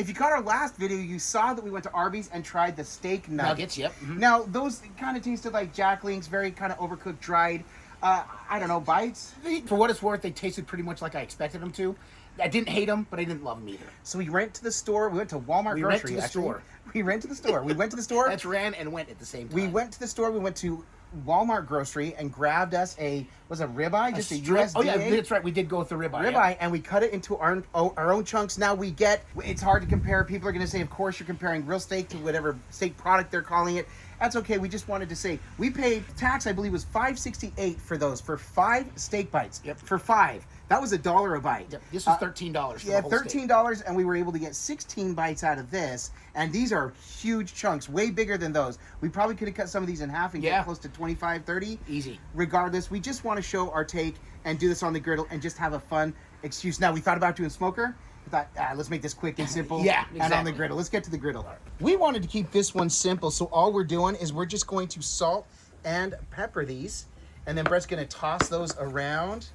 If you caught our last video, you saw that we went to Arby's and tried the steak nuggets. Yep. Now, those kind of tasted like Jack Link's, very kind of overcooked, dried, I don't know, bites. For what it's worth, they tasted pretty much like I expected them to. I didn't hate them, but I didn't love them either. So we went to the store. We went to Walmart We grocery. went to the store. We ran to the store. We went to the store. That's ran and went at the same time. We went to the store. We went to Walmart grocery and grabbed us a ribeye, just a USDA. Oh yeah, that's right. We did go with the ribeye. Ribeye, and we cut it into our own chunks. Now we get. It's hard to compare. People are going to say, of course, you're comparing real steak to whatever steak product they're calling it. That's okay. We just wanted to say we paid tax. I believe was $5.68 for those for 5 steak bites. Yep. For 5. That was $1 a bite. Yep. This was $13. Yeah, $13, and we were able to get 16 bites out of this. And these are huge chunks, way bigger than those. We probably could have cut some of these in half and get close to 25, 30. Easy. Regardless, we just want to show our take and do this on the griddle and just have a fun excuse. Now, we thought about doing smoker. We thought, let's make this quick and simple. Yeah, exactly. And on the griddle. Let's get to the griddle. We wanted to keep this one simple, so all we're doing is we're just going to salt and pepper these. And then Brett's going to toss those around.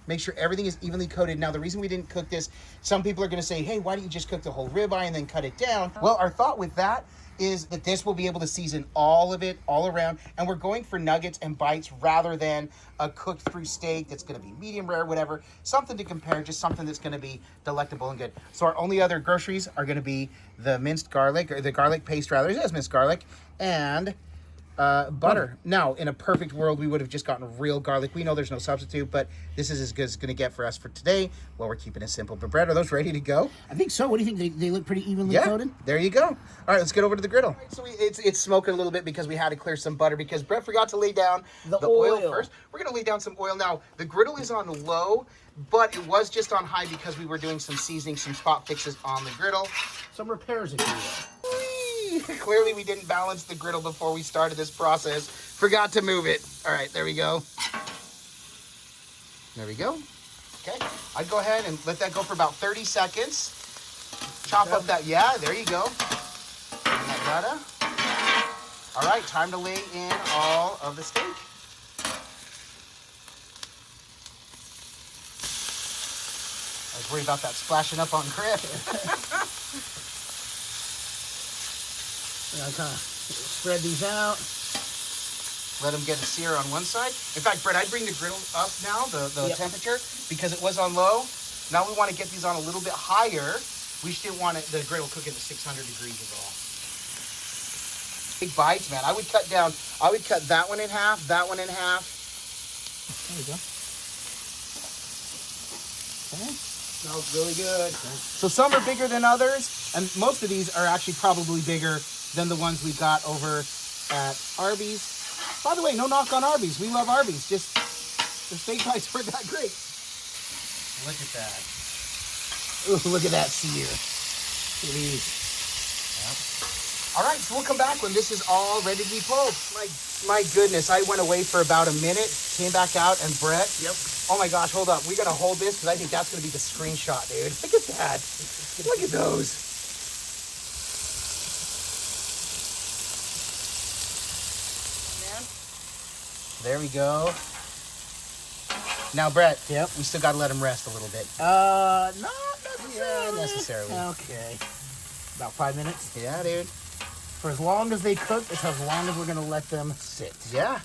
Make sure everything is evenly coated. Now, the reason we didn't cook this, some people are going to say, hey, why don't you just cook the whole ribeye and then cut it down? Well, our thought with that is that this will be able to season all of it, all around. And we're going for nuggets and bites rather than a cooked through steak that's going to be medium rare, whatever. Something to compare, just something that's going to be delectable and good. So our only other groceries are going to be the minced garlic, or the garlic paste rather. It is minced garlic. And butter. Now, in a perfect world, we would have just gotten real garlic. We know there's no substitute, but this is as good as it's going to get for us for today. Well, we're keeping it simple. But Brett, are those ready to go? I think so. What do you think? They look pretty evenly coated? There you go. All right, let's get over to the griddle. Right, so it's smoking a little bit because we had to clear some butter because Brett forgot to lay down the oil first. We're going to lay down some oil. Now, the griddle is on low, but it was just on high because we were doing some seasoning, some spot fixes on the griddle. Some repairs, if you will. Clearly, we didn't balance the griddle before we started this process. Forgot to move it. All right, there we go. There we go. Okay, I'd go ahead and let that go for about 30 seconds. Chop up that, there you go. That butter. All right, time to lay in all of the steak. I was worried about that splashing up on Griff. I'll kind of spread these out. Let them get a sear on one side. In fact, Brett, I'd bring the griddle up now, the temperature, because it was on low. Now we want to get these on a little bit higher. We just didn't want the griddle cooking at 600 degrees at all. Big bites, man. I would cut that one in half, that one in half. There we go. Okay. Smells really good. Okay. So some are bigger than others, and most of these are actually probably bigger than the ones we got over at Arby's. By the way, no knock on Arby's. We love Arby's. Just the steak bites weren't that great. Look at that. Ooh, look at that sear. Look at these. Yep. All right, so we'll come back when this is all ready to be pulled. My goodness, I went away for about a minute, came back out, and Brett. Yep. Oh my gosh, hold up. We gotta hold this because I think that's gonna be the screenshot, dude. Look at that. Look at those. There we go. Now, Brett, we still got to let them rest a little bit. Not necessarily. Yeah, necessarily. Okay. About 5 minutes? Yeah, dude. For as long as they cook, it's as long as we're going to let them sit. Yeah.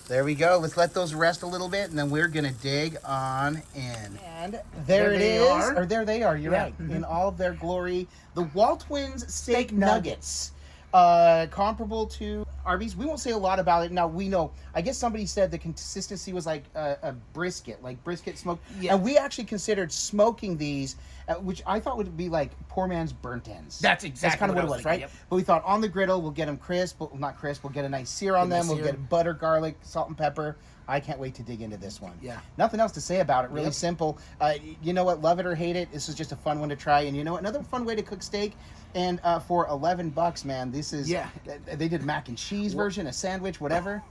There we go. Let's let those rest a little bit, and then we're going to dig on in. And there it is. Or there they are. You're right. In all of their glory. The WALTWINS Steak Nuggets. Comparable to Arby's. We won't say a lot about it. Now, we know, I guess somebody said the consistency was like a brisket, like brisket smoked. Yeah. And we actually considered smoking these, which I thought would be like poor man's burnt ends. That's exactly kind of what it was, thinking, right? Yep. But we thought on the griddle, we'll get them crisp, well, not crisp, we'll get a nice sear on them. We'll get butter, garlic, salt and pepper. I can't wait to dig into this one. Yeah. Nothing else to say about it. Really simple. You know what? Love it or hate it. This is just a fun one to try. And you know what? Another fun way to cook steak. And for $11, man, this is... Yeah. They did mac and cheese version, a sandwich, whatever.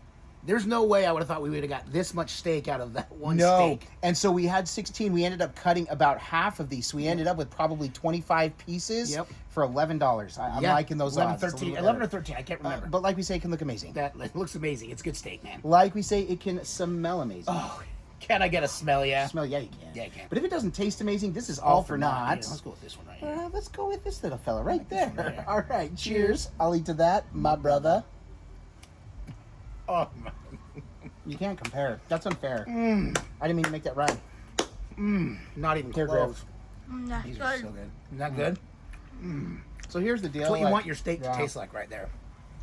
There's no way I would have thought we would have got this much steak out of that one steak. And so we had 16. We ended up cutting about half of these. So we ended up with probably 25 pieces for $11. I'm liking those 11 or 13. I can't remember. But like we say, it can look amazing. That looks amazing. It's good steak, man. Like we say, it can smell amazing. Oh, Can I get a smell? Yeah. Smell? Yeah, you can. Yeah, you can. But if it doesn't taste amazing, this is all for naught. Let's go with this one right here. Let's go with this little fella right there. one right here. All right, cheers. I'll eat to that, my brother. Oh, my. You can't compare. That's unfair. I didn't mean to make that rhyme. Not even Here, close. That's These are good. so good. Isn't that good? So here's the deal. That's what you like- want your steak yeah. to taste like right there.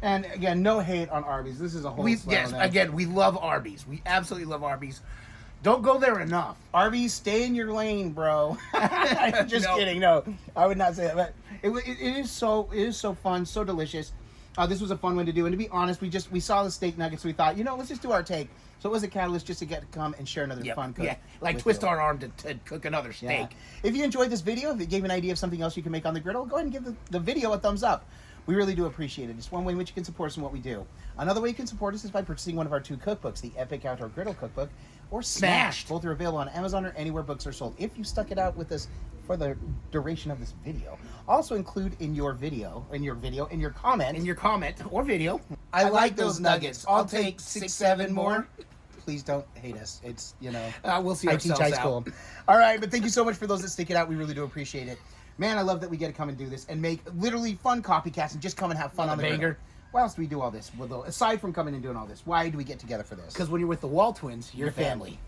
And again, no hate on Arby's. This is a whole Yes, again, we love Arby's. We absolutely love Arby's. Don't go there enough. Arby's, stay in your lane, bro. Just No. kidding. No, I would not say that. But it is so fun, so delicious. This was a fun one to do. And to be honest, we saw the steak nuggets. So we thought, let's just do our take. So it was a catalyst just to get to come and share another fun cook. Yeah, like with twist you. our arm to cook another steak. Yeah. If you enjoyed this video, if it gave an idea of something else you can make on the griddle, go ahead and give the video a thumbs up. We really do appreciate it. It's one way in which you can support us in what we do. Another way you can support us is by purchasing one of our 2 cookbooks, the Epic Outdoor Griddle Cookbook or Smashed. Both are available on Amazon or anywhere books are sold. If you stuck it out with us for the duration of this video, also include in your comment. In your comment or video, I like those nuggets. I'll take 6, 7 more. Please don't hate us. It's, we'll see I teach ourselves high school. out. All right, but thank you so much for those that stick it out. We really do appreciate it. Man, I love that we get to come and do this and make literally fun copycats and just come and have fun on the banger. griddle. Why else do we do all this? Aside from coming and doing all this, why do we get together for this? Because when you're with the WALTWINS, you're family.